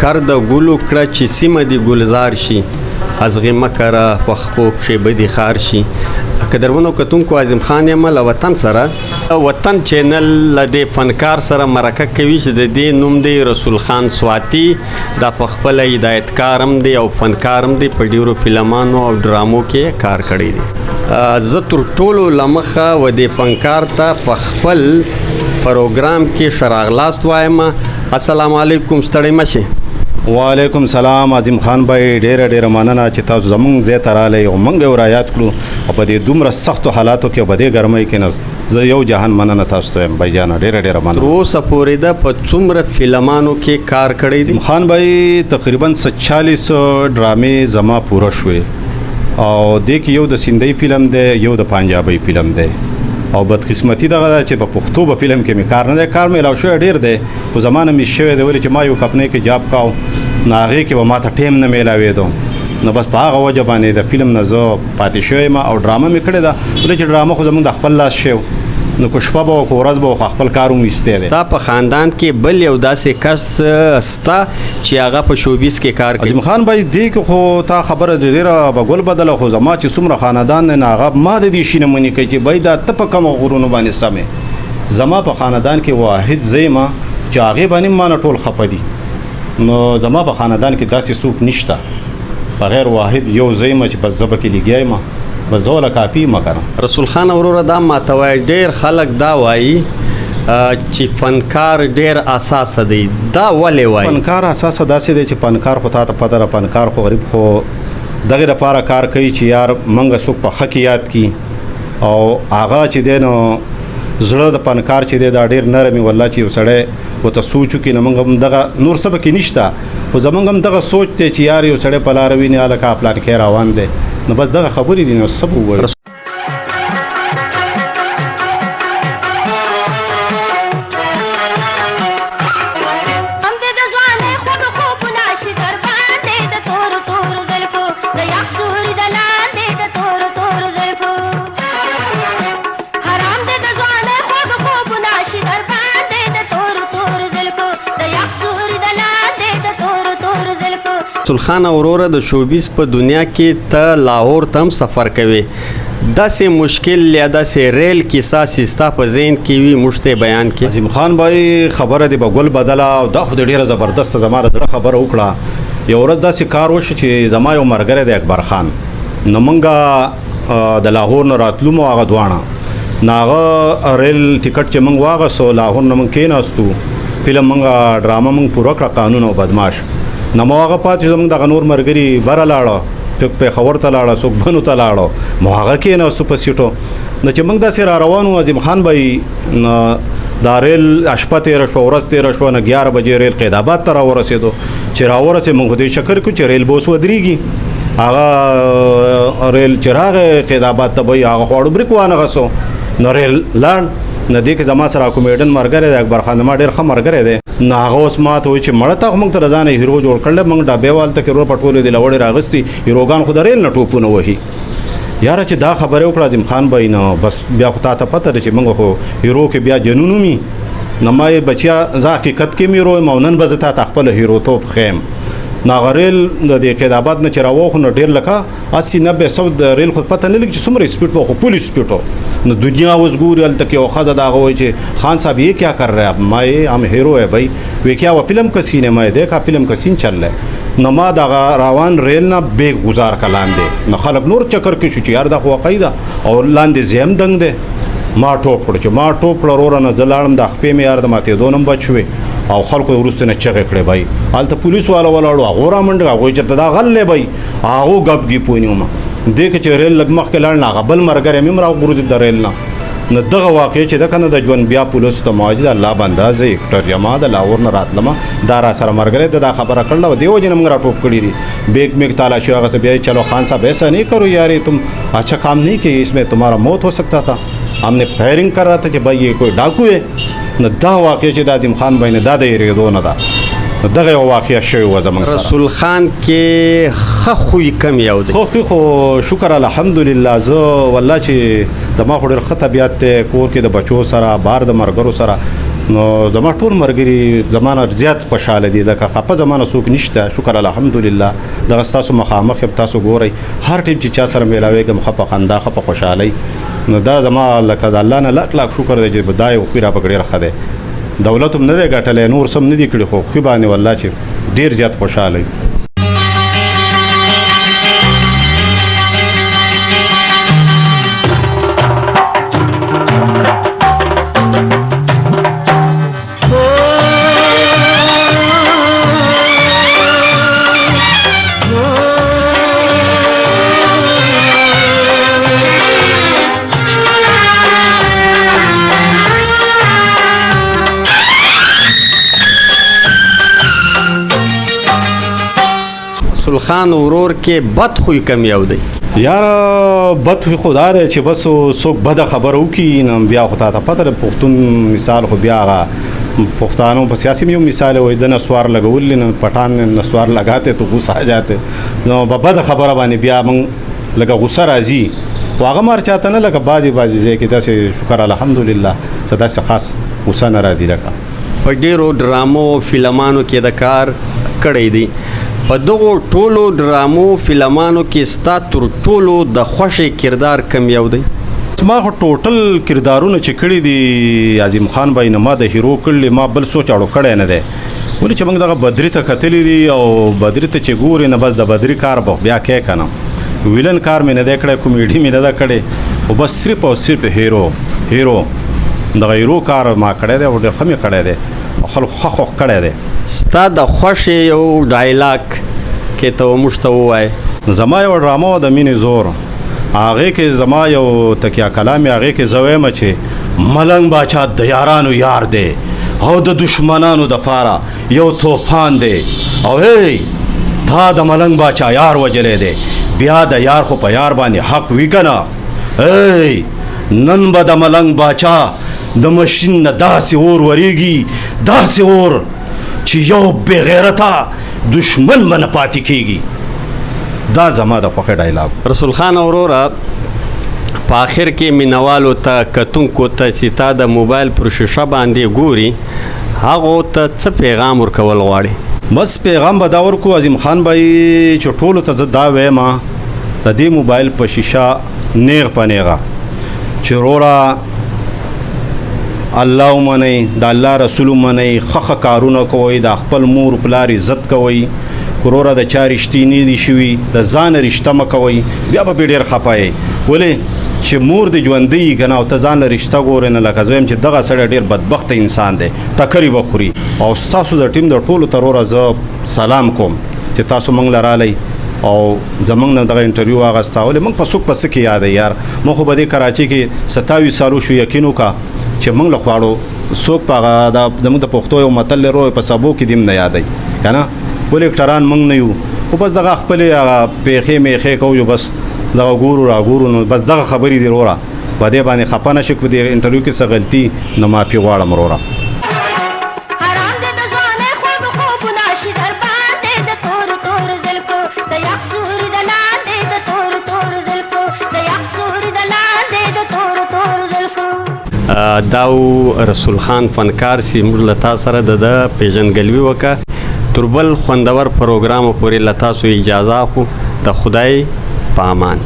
کر د ګلو کړه چې سیمه دی ګلزار شي از غمه کرا وخپو کې بدی خار شي قدرمنو کتونکو عظیم خان یم له وطن سره وطن چینل له فنکار سره مرکه کوي چې د دې نوم دی رسول خان سواتی د خپل هدایتکارم دی او فنکارم دی په ډیرو فلمانو او ډرامو کې کار کړی دی زه تر ټولو لمخه و د فنکار ته په خپل پروګرام کې شراغلاست وایم السلام علیکم ستړی مشه وعلیکم سلام عظیم خان بھائی ډیره مننه چې تاسو زمونږ ځای ته راغلی او موږ یې ورایات کړو او په دې دومره سختو حالاتو کې په دې ګرمۍ کې نه زه یو جهان مننه تاسو ته یم بھائی جانه ډیره مننه تر اوسه پورې ده په څومره فلمانو کې کار کړی دی خان بھائی تقریبا 46 ډرامې زما پوره شوې او دې کې یو د سیندۍ فلم دی یو د پنجابي فلم دی او بدقسمتي دغه چې په پښتو په فلم کې مې کار نه دی کار مې لاو شوی ډیر دی خو زمانه مې شوی دی ولې چې ما یو کمپنۍ کې جاب کاو نو هغې کې به ما ته ټیم نه میلاوېدو نو بس په هغه وجه باندې د فلم نه زه پاتې شوی یم او ډرامه مې کړې ده ولې چې ډرامه خو زموږ د خپل لاس شوی نو که شپه به که ورځ به خپل کار هم ایستی دی ستا په خاندان کې بل یو داسې کس ستا چې هغه په شوبیز کې کار کوي عظیم خان بھائی دې کې خو تا خبره ډېره به ګل بدله خو زما چې څومره خاندان دی نه هغه ما د دې شي نه منې کوي چې بھائی دا ته په کومو غرونو باندې سمې زما په خاندان کې واحد زه یم چې هغې باندې ما نه ټول خفه دي نو زما په خاندان کې داسې څوک نشته بغیر واحد یو زه یم چې بس زه پکې لګیا یم بزوله کافی مکنه رسول خان وروره دا ماته وایي ډېر خلک دا وایي چې فنکار ډېر اساسه دی دا ولې وایي فنکار اساسه داسې دی چې فنکار خو تا ته پته ده فنکار خو غریب خو دغې لپاره کار کوي چې یار موږ څوک په ښه کې یاد کړي او هغه چې دی نو زړه د فنکار چې دی دا ډېر نرم وي والله چې یو سړی ورته سوچ وکړي نو موږ هم دغه نور څه پکې نشته خو زموږ هم دغه سوچ دی چې یار یو سړی په لاره ویني هلکه پلان کې روان دی نو بس دغه خبرې دي نو څه به ووایو رسول خان وروره د شوبیز په دنیا کې ته لاهور ته هم سفر کوي داسې مشکل یا داسې ریل کیسه چې ستا په ذهن کې وي موږ ته بیان کړي عظیم خان بھائی خبره دی به ګل بدله او دا خو ډېره زبردسته زما د زړه خبره وکړه یو ورځ داسې کار وشو چې زما یو ملګری دی اکبر خان نو موږ د لاهور نه راتلو مو هغه دواړه نو هغه ریل ټیکټ چې موږ واغستو لاهور نه موږ کېناستو فلم موږ ډرامه موږ پوره کړه قانون او بدماش نو مو هغه پاتې زموږ دغه نور ملګري بره لاړه څوک پېښور ته لاړه څوک بنو ته لاړه مو هغه کېناستو په سیټو نو چې موږ داسې را روان وو عظیم خان بھائی دا ریل شپه تېره شوه ورځ تېره شوه نو 11 بجې ریل قید آباد ته راورسېدو چې راورسېد موږ خو دې شکر کړو چې ریل به اوس ودرېږي هغه ریل چې راغی قید آباد ته به هغه خواړو بریک وانغسو نو ریل لاړ نو دې کې زما سره کومیډین ملګری دی اکبر خان ما ډېر ښه ملګری دی نو هغه اوس ما ته وایي چې مړه ته خو موږ ته د ځانه هیرو جوړ کړل موږ ډابې والته کې رو پټولې دي لوړې راغستې هیروګان خو د ریل نه ټوپونه وهي یاره چې دا خبرې وکړه عظیم خان بھائی نو بس بیا خو تا ته پته ده چې موږ خو هیرو کې بیا جنون ومي نو ما یې بچیا زه حقیقت کې مې هیرو یم او نن به زه تا ته خپل هیروتوب ښیم نو هغه ریل د دې قید آباد نه چې راوخو نو ډېر لکه 80-90 د ریل خو پته نه لګي چې څومره سپیډ به خو پولی سپیډ हो نو دنیا اوس ګوري هلته کې یو ښځه د هغه وایي چې خان صاحب یہ کیا کر رہے ہیں ما یہ ہم ہیرو ہے بھائی وہ کیا وہ فلم کا سین ہے میں دیکھا فلم کا سین چل رہا ہے نو ما دغه روان ریل نه بیگ گزار کا لاندې نو خلک نور چکر کې شو چې یار دا خو قاعده او لاندې زیم دنګ دی ما ټوپ کړ چې ما ټوپ کړ وروره نه زلاړم د خپې مې یار د ماتې دونم بچوي او خلکو وروسته نه چغې کړې بھائی هلته پولیس والا ولاړو هغو رامنډه هغوی چې دا غل دی بھائی هغو ګپ ګیپ ونیومه دې کې چې ریل لږ مخکې لاړ نه هغه بل ملګری مې هم راوغورځېد د ریل نه نو دغه واقع چې ده که نه د ژوند بیا پولیسو ته مواجه د الله بنده زه اکټر یم د لاهور نه راتلمه دا را سره ملګری ده دا خبره کړله دې وجې نه موږ راټوپ کړي دي بیگ میگ تالاشی هغه ته بیا چلو خان صاحب ایسا نہیں کرو یار تم اچھا کام نہیں کیے اس میں تمہارا موت ہو سکتا تھا ہم نے فائرنگ کر رہا تھا کہ بھائی یہ کوئی ډاکو ہے نو دا واقع چې د عظیم خان بھائی نه دا د هېرېدو نه ده دغه یو واقعه شوې وه زموږ سره رسول خان کې ښه خوی کم یو دی خو خو شکر الحمدلله زه والله چې زما خو ډېر ښه طبیعت دی کور کې د بچو سره بار د ملګرو سره نو زما ټول ملګري زمانه زیات خوشاله دي لکه خپه زمانه څوک نشته شکر الحمدلله دغه ستاسو مخامخ تاسو ګورئ هر ټیم چې چا سره میلاویږم خپه خندا خپه خوشحالۍ نو دا زما لکه د الله نه لاک لاک شکر دی چې دا یو خوی را په ډېر ښه دی دولت هم نه دی ګټلی نور سم نه دي کړي خو خوی باندې والله چې ډېر زیات خوشحاله وي رسول خان ورور کې بد خوی کم یو دی یار بد خوی خو دا دی چې بس څوک بده خبره وکړي نو بیا خو تا ته پته ده پښتون مثال خو بیا هغه پښتانو په سیاسي یو مثال وایي د نسوار لګول نه پټان نسوار لګاتے تو غوسه آ جاتے نو بده خبره باندې بیا موږ لکه غوسه راځي خو هغه مار چاته نه لکه بعضې ځای کې داسې شکر الحمدلله څه داسې خاص غوسه نه راځي لکه په ډېرو ډرامو فلمانو کې د کار کړی دی په دغو ټولو ډرامو فلمانو کې ستا تر ټولو د خوښې کردار کم یو دی ما خو ټوټل کردارونه چې کړي دي عظیم خان بای نه ما د هیرو کړلې ما بل سوچ اړو کړی نه دی ولې چې موږ دغه بدري ته کتلی دي او بدري ته چې ګورې نه بس د بدري کار به بیا کې که نه ویلن کار مې نه دی کړی کومیډي مې نه ده کړې خو بس صرف او صرف هیرو دغه هیرو کار ما کړی دی او ډېر ښه مې کړی دی او خلکو ښه خوښ کړی دی ستا د خوښې یو ډایلاګ کې ته موږ ته ووایې زما یو ډرامه وه د مینې زور هغې کې زما یو تکیه کلام یې هغې کې زه وایم چې ملنګ باچا د یارانو یار دی او د دشمنانو دپاره یو توفان دی او هی دا د ملنګ باچا یار وجلی دی بیا د یار خو په یار باندې حق وي که نه هی نن به د ملنګ باچا د مشین نه داسې اور وریږي داسې اور چې یو بغیرته دشمن به نه پاتې کېږي دا زما د خوښې ډایلاګ رسول خان وروره په آخر کې مینوالو ته کتونکو ته چې تا د موبایل پر شیشه باندې ګوري هغو ته څه پیغام ورکول غواړي بس پیغام به دا ورکو عظیم خان بای چې ټولو ته زه دا وایم د دې موبایل په شیشه نیغ په نیغه چې وروره الله ومنئ د الله رسول ومنئ ښه کارونه کوئ د خپل مور پلار عزت کوئ وروره د چا رښتې نه دي شوي د ځان رشته مه کوئ بیا به پرې ډېر خفه یې ولې چې مور دې ژوندی وي که نه او ته ځان له رشته ګورې نه لکه زه یم چې دغه سړی ډېر بدبخته انسان دی ټکرې به خوري او ستاسو د ټیم د ټولو ته وروره زه سلام کوم چې تاسو موږ له رالی او زمونږ نه دغه انټرویو واغسته ولې موږ په څوک په څه کې یاد یار موږ خو به دې کراچۍ کې 27 سالو شو یقین وکړه چې موږ له خواړو څوک په هغه زموږ د پښتو یو متل لرو په سبو کې دیم نه یادوي که نه ولې اکټران موږ نه یو خو بس دغه خپلې هغه پیښې میښې کوو بس دغه ګورو را ګورو نو بس دغه خبرې دي وروره په دې باندې خفه نه شي په دې انټرویو کې څه غلطي نو معافي غواړم وروره داو رسول خان فنکار سی موږ له تا سره د پیژندګلوي وکړه تر بل خوندور پروګرام پورې له تاسو اجازه اخلو د خدای په امان